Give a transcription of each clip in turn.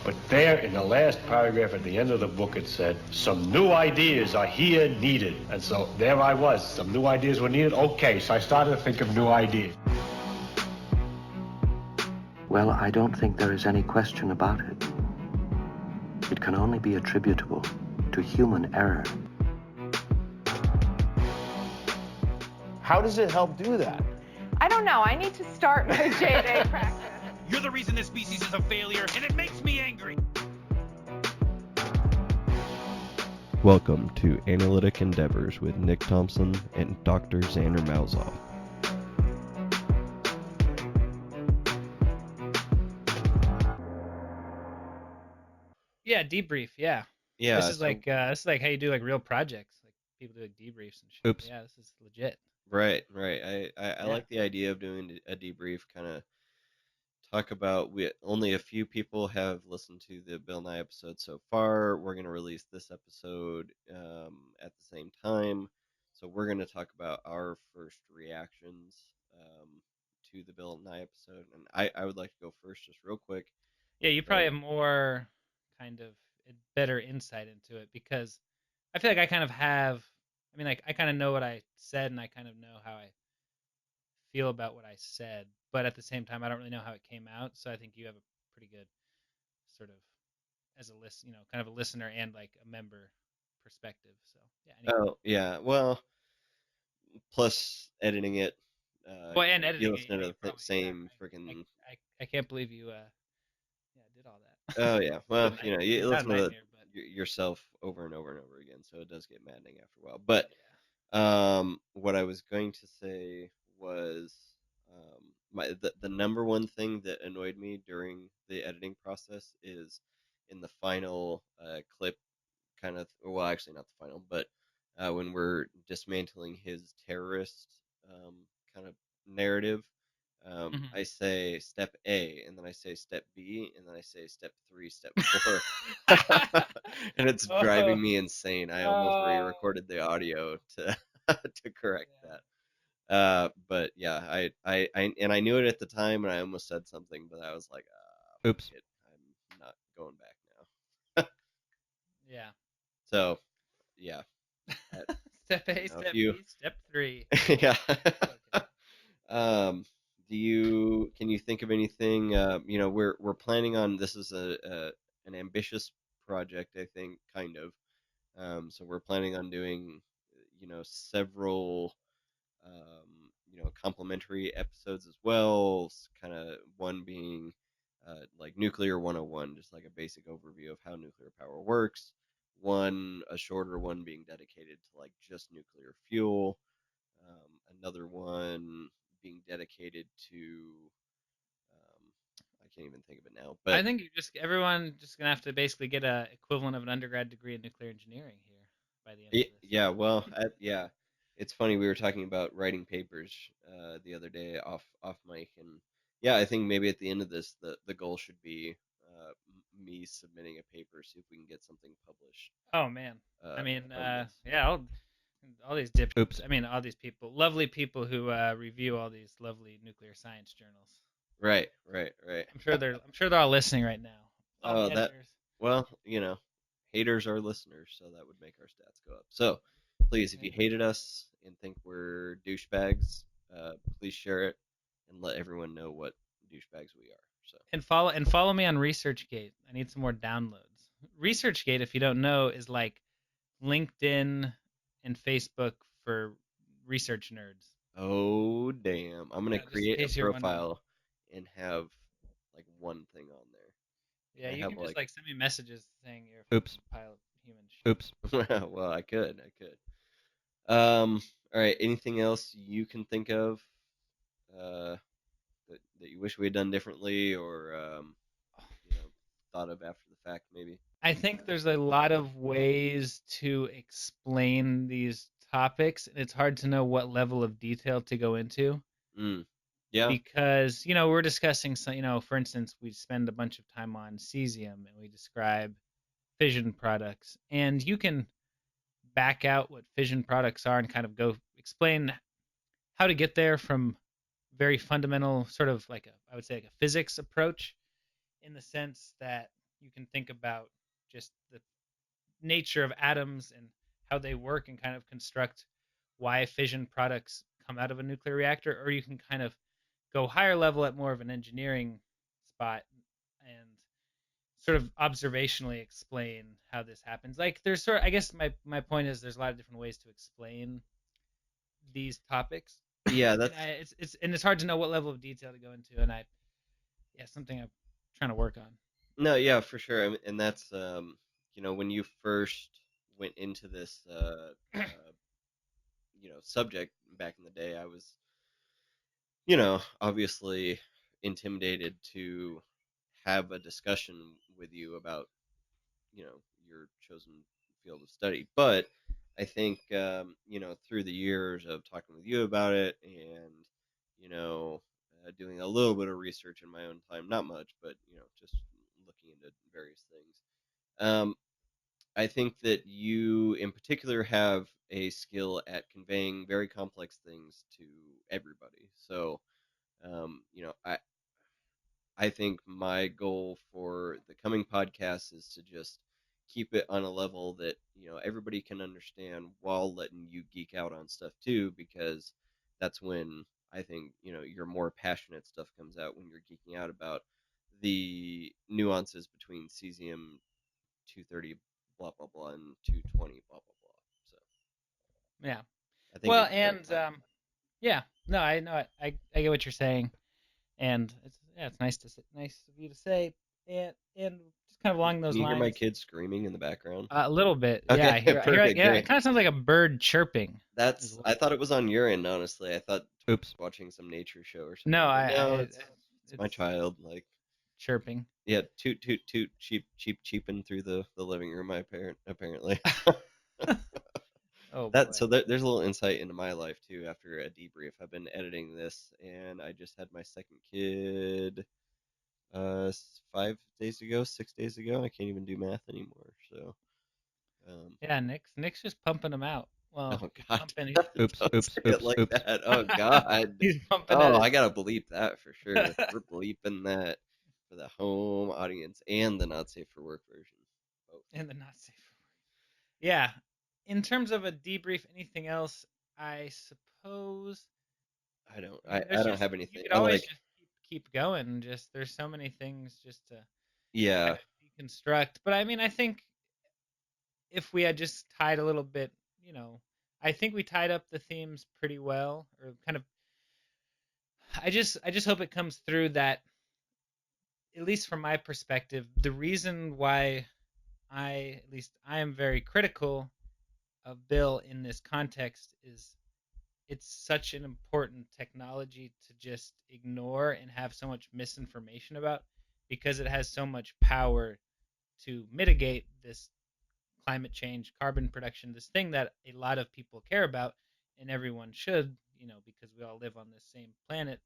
But there in the last paragraph at the end of the book, it said, some new ideas are here needed. And so there I was. Some new ideas were needed. Okay, so I started to think of new ideas. Well, I don't think there is any question about it. It can only be attributable to human error. How does it help do that? I don't know. I need to start my J-Day practice. You're the reason this species is a failure, and it makes me angry. Welcome to Analytic Endeavors with Nick Thompson and Dr. Xander Malzoff. Yeah, debrief. Yeah. Yeah. This is like how you do like real projects. Like people do like debriefs and shit. Oops. Yeah, this is legit. Right. I like the idea of doing a debrief, kind of talk about, only a few people have listened to the Bill Nye episode so far. We're going to release this episode at the same time. So we're going to talk about our first reactions to the Bill Nye episode. And I would like to go first just real quick. Yeah, you probably have more kind of better insight into it, because I feel like I kind of have, I mean, like I kind of know what I said and I kind of know how I feel about what I said, but at the same time I don't really know how it came out. So I think you have a pretty good sort of, as a kind of a listener and like a member perspective. So yeah. Anyway. Oh yeah, well, plus editing it. Well, and editing you listen to the same freaking. I can't believe you did all that. Oh yeah, well, you listen to yourself over and over and over again, so it does get maddening after a while. But what I was going to say was the number one thing that annoyed me during the editing process is in the final clip, kind of, well, actually not the final, but when we're dismantling his terrorist kind of narrative. I say step A, and then I say step B, and then I say step 3, step 4, and it's driving me insane. I almost re-recorded the audio to correct that. But yeah, I knew it at the time, and I almost said something, but I was like, oops, I'm not going back now. Yeah. So, yeah. Step A, step B, step 3. Yeah. Can you think of anything? We're planning on, this is an ambitious project, I think, kind of. So we're planning on doing, several, complementary episodes as well. Kind of one being like Nuclear 101, just like a basic overview of how nuclear power works. A shorter one being dedicated to like just nuclear fuel. Another one being dedicated to I can't even think of it now. But I think everyone just gonna have to basically get a equivalent of an undergrad degree in nuclear engineering here by the end of this. Yeah, well, yeah, it's funny, we were talking about writing papers the other day off mic, and yeah, I think maybe at the end of this, the goal should be me submitting a paper, see if we can get something published. Oh man, I mean, yeah, all these dipshits. I mean, all these people, lovely people who review all these lovely nuclear science journals. Right. I'm sure they're all listening right now. Well, haters are listeners, so that would make our stats go up. So, please, if you hated us and think we're douchebags, please share it and let everyone know what douchebags we are. So. And follow me on ResearchGate. I need some more downloads. ResearchGate, if you don't know, is like LinkedIn and Facebook for research nerds. Oh damn! I'm gonna create a profile and have like one thing on there. Yeah, you can just like send me messages saying you're a pile of human shit. Oops. Well, I could. All right. Anything else you can think of that you wish we had done differently, or thought of after the fact, maybe? I think there's a lot of ways to explain these topics, and it's hard to know what level of detail to go into. Yeah. Because, we're discussing some, for instance, we spend a bunch of time on cesium and we describe fission products, and you can back out what fission products are and kind of go explain how to get there from very fundamental sort of like I would say like a physics approach, in the sense that you can think about just the nature of atoms and how they work and kind of construct why fission products come out of a nuclear reactor, or you can kind of go higher level at more of an engineering spot and sort of observationally explain how this happens. Like there's sort of, I guess my point is there's a lot of different ways to explain these topics. Yeah, And that's it's hard to know what level of detail to go into, and something I'm trying to work on. no, yeah, for sure. And that's when you first went into this subject back in the day, I was obviously intimidated to have a discussion with you about your chosen field of study. But I think through the years of talking with you about it, and doing a little bit of research in my own time, not much, but just looking into various things. I think that you in particular have a skill at conveying very complex things to everybody. So I think my goal for the coming podcast is to just keep it on a level that everybody can understand while letting you geek out on stuff too, because that's when I think your more passionate stuff comes out, when you're geeking out about the nuances between cesium 230 blah blah blah and 220 blah blah blah. So Yeah. I think Well, it's very and fun. yeah, no, I know I get what you're saying, and it's nice of you to say, and just kind of along Can those you hear my lines, kids screaming in the background? a little bit. Yeah, Okay, I hear. perfect, Yeah, great. it kind of sounds like a bird chirping as I well. thought it was on your end, honestly. I thought Oops. watching some nature show or No, something, but no, it's my it's child. Like, chirping. yeah, toot toot toot, cheeping through the living room. My parent apparently. Oh That boy. so there's a little insight into my life too. After a debrief, I've been editing this, and I just had my second kid 5 days ago, 6 days ago. I can't even do math anymore. So, Yeah, Nick's just pumping them out. Well, oh he's God, pumping. don't say it like that. Oh God. He's pumping at Oh, I his. gotta bleep that for sure. We're bleeping that for the home audience and the not safe for work version. Both. In the not safe for work. Yeah. In terms of a debrief, anything else? I suppose. I don't. I mean, I there's don't just have you anything. could I always like. just keep going. Just there's so many things just to kind Yeah. of deconstruct. But I mean, I think if we had just tied a little bit, I think we tied up the themes pretty well, or kind of. I just hope it comes through that, at least from my perspective, the reason why at least I am very critical of Bill in this context is it's such an important technology to just ignore and have so much misinformation about, because it has so much power to mitigate this climate change, carbon production, this thing that a lot of people care about, and everyone should, because we all live on this same planet,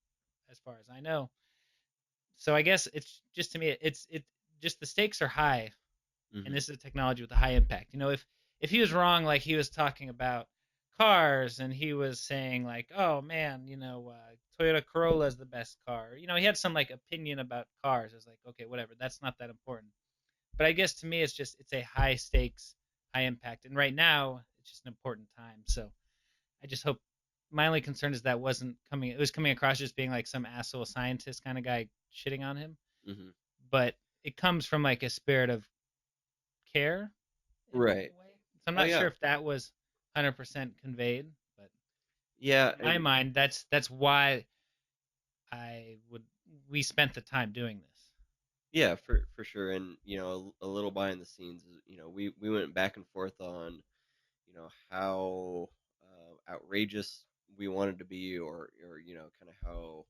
as far as I know. So I guess it's just, to me, it just, the stakes are high, and Hmm. this is a technology with a high impact. If he was wrong, like he was talking about cars, and he was saying like, oh man, Toyota Corolla is the best car. He had some like opinion about cars. It's like, okay, whatever, that's not that important. But I guess to me, it's a high stakes, high impact, and right now it's just an important time. So I just hope. My only concern is that wasn't coming. It was coming across just being like some asshole scientist kind of guy shitting on him, Hmm. but it comes from like a spirit of care in Right. a way. So I'm Oh not sure yeah. if that was 100% conveyed, but Yeah. in my And mind, that's why I would we spent the time doing this. yeah, for sure. And a little behind the scenes is we went back and forth on how outrageous we wanted to be, or kind of how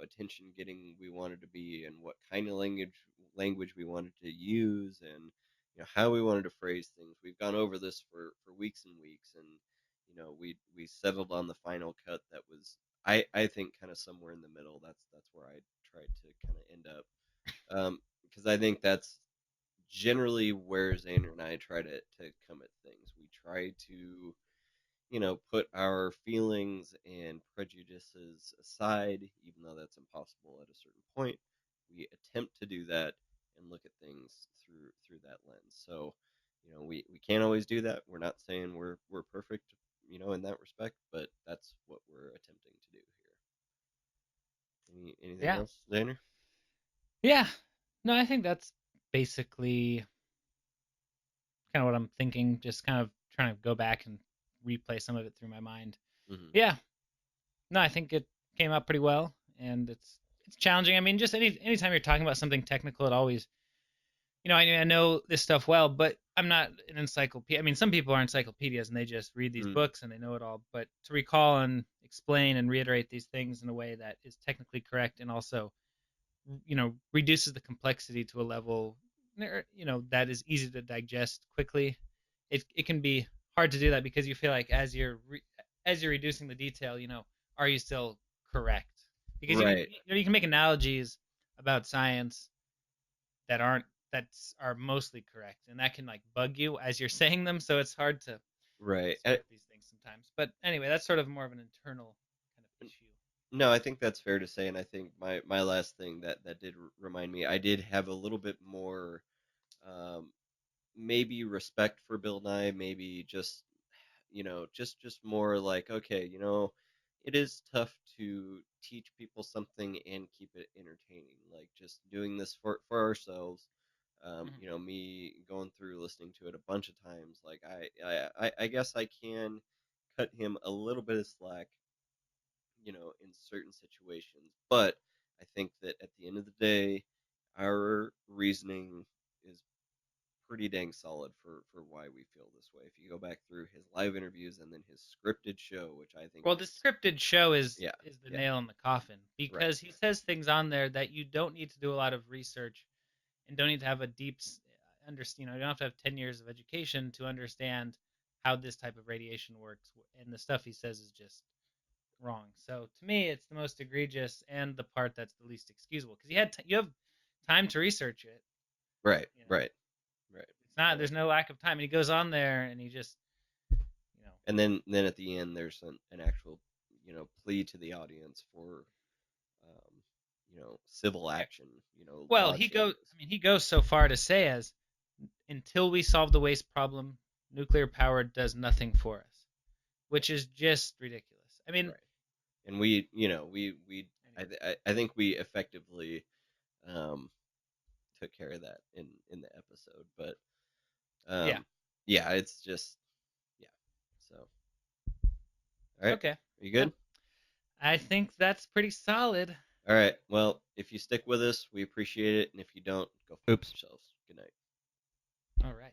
attention getting we wanted to be, and what kind of language we wanted to use, and how we wanted to phrase things. We've gone over this for weeks and weeks, and we settled on the final cut that was, I think, kind of somewhere in the middle. That's where I tried to kind of end up, because I think that's generally where Xander and I try to come at things. We try to put our feelings and prejudices aside, even though that's impossible at a certain point. We attempt to do that and look at things through that lens. So, we can't always do that. We're not saying we're perfect, in that respect, but that's what we're attempting to do here. Anything Yeah. else, Zaner? Yeah. No, I think that's basically kind of what I'm thinking. Just kind of trying to go back and replay some of it through my mind. Mm-hmm. Yeah. No, I think it came out pretty well, and it's challenging. I mean, just anytime you're talking about something technical, it always, I know this stuff well, but I'm not an encyclopedia. I mean, some people are encyclopedias and they just read these books and they know it all. But to recall and explain and reiterate these things in a way that is technically correct and also, reduces the complexity to a level, that is easy to digest quickly. It can be hard to do that because you feel like as you're reducing the detail, are you still correct? Because Right. you can make analogies about science that are mostly correct, and that can like bug you as you're saying them. So it's hard to Right. sort these things sometimes. But anyway, that's sort of more of an internal kind of issue. No, I think that's fair to say, and I think my last thing that did remind me, I did have a little bit more, maybe respect for Bill Nye, maybe just just more like, okay, it is tough to teach people something and keep it entertaining. Like just doing this for ourselves. Me going through listening to it a bunch of times. Like I guess I can cut him a little bit of slack, in certain situations. But I think that at the end of the day, our reasoning is pretty dang solid for why we feel this way. If you go back through his live interviews and then his scripted show, which I think the scripted show is yeah, the nail in the coffin because he says things on there that you don't need to do a lot of research and don't need to have a deep you don't have to have 10 years of education to understand how this type of radiation works, and the stuff he says is just wrong. So to me, it's the most egregious and the part that's the least excusable because you have time to research it. right. It's not there's no lack of time, and he goes on there and he just and then at the end there's an actual plea to the audience for civil action. Well, he goes so far to say as until we solve the waste problem, nuclear power does nothing for us, which is just ridiculous. I mean, right. And we I think we effectively took care of that in the episode, but it's just so all right. Okay, Are you good? I think that's pretty solid. All right, well, if you stick with us, we appreciate it, and if you don't, go f yourselves. Good night. All right.